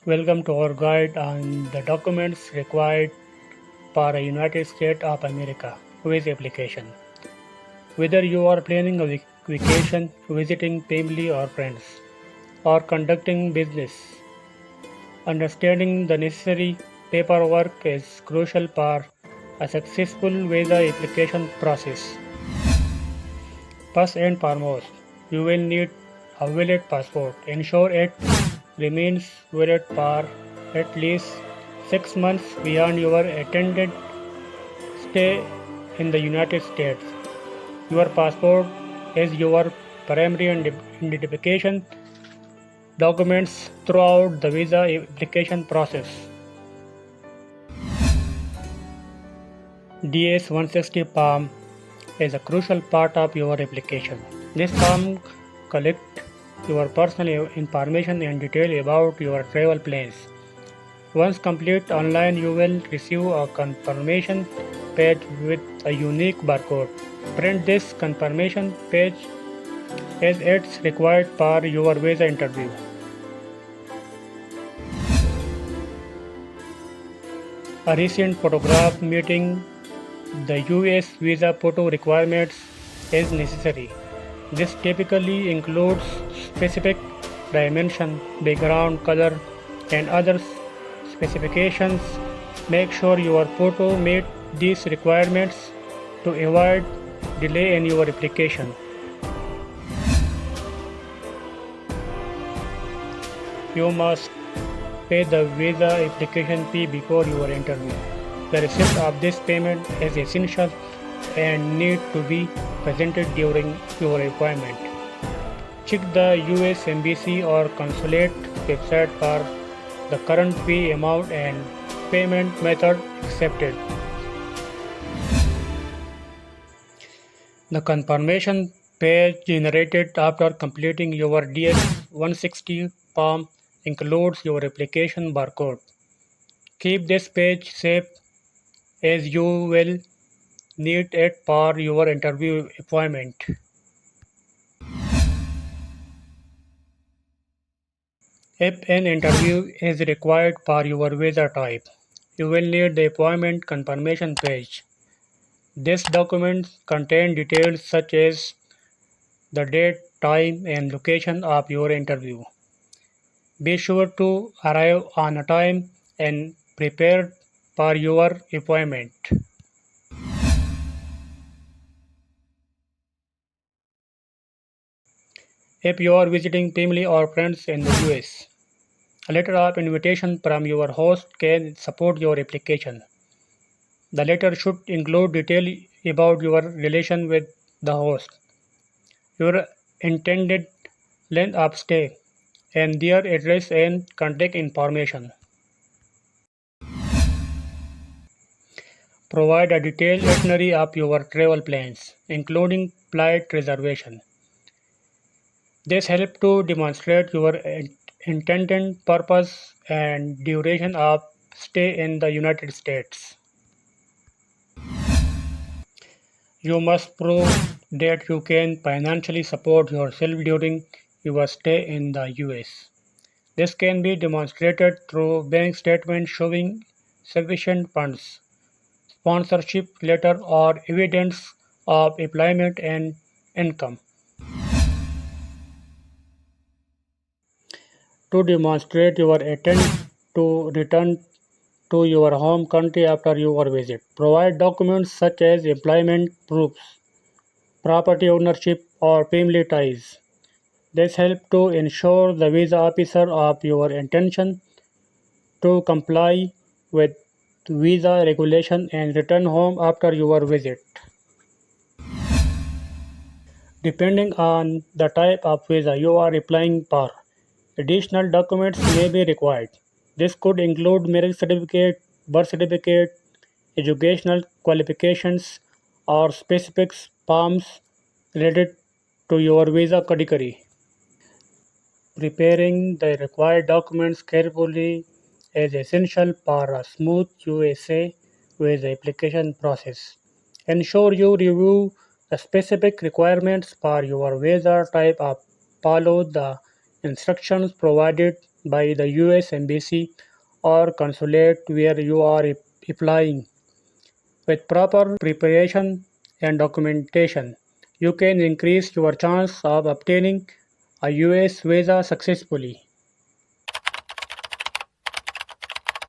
Welcome to our guide on the documents required for a United States of America visa application. Whether you are planning a vacation, visiting family or friends, or conducting business, understanding the necessary paperwork is crucial for a successful visa application process. First and foremost, you will need a valid passport. Ensure it remains valid for at least 6 months beyond your intended stay in the United States. Your passport is your primary identification documents throughout the visa application process. DS-160 form is a crucial part of your application. This form collects your personal information and detail about your travel plans. Once complete online, you will receive a confirmation page with a unique barcode. Print this confirmation page as it's required for your visa interview. A recent photograph meeting the US visa photo requirements is necessary. This typically includes specific dimension, background color, and other specifications. Make sure your photo meet these requirements to avoid delay in your application. You must pay the visa application fee before your interview. The receipt of this payment is essential and need to be presented during your appointment. Check the US Embassy or Consulate website for the current fee amount and payment method accepted. The confirmation page generated after completing your DS-160 form includes your application barcode. Keep this page safe as you will need it for your interview appointment. If an interview is required for your visa type, you will need the appointment confirmation page. This document contains details such as the date, time, and location of your interview. Be sure to arrive on time and prepared for your appointment. If you are visiting family or friends in the US, a letter of invitation from your host can support your application. The letter should include detail about your relation with the host, your intended length of stay, and their address and contact information. Provide a detailed itinerary of your travel plans, including flight reservation. This helps to demonstrate your intended purpose and duration of stay in the United States. You must prove that you can financially support yourself during your stay in the US. This can be demonstrated through bank statements showing sufficient funds, sponsorship letter, or evidence of employment and income. To demonstrate your intent to return to your home country after your visit, provide documents such as employment proofs, property ownership, or family ties. This helps to ensure the visa officer of your intention to comply with visa regulation and return home after your visit. Depending on the type of visa you are applying for, additional documents may be required. This could include marriage certificate, birth certificate, educational qualifications, or specific forms related to your visa category. Preparing the required documents carefully is essential for a smooth USA visa application process. Ensure you review the specific requirements for your visa type and follow the instructions provided by the US Embassy or consulate where you are applying. With proper preparation and documentation, you can increase your chance of obtaining a US visa successfully.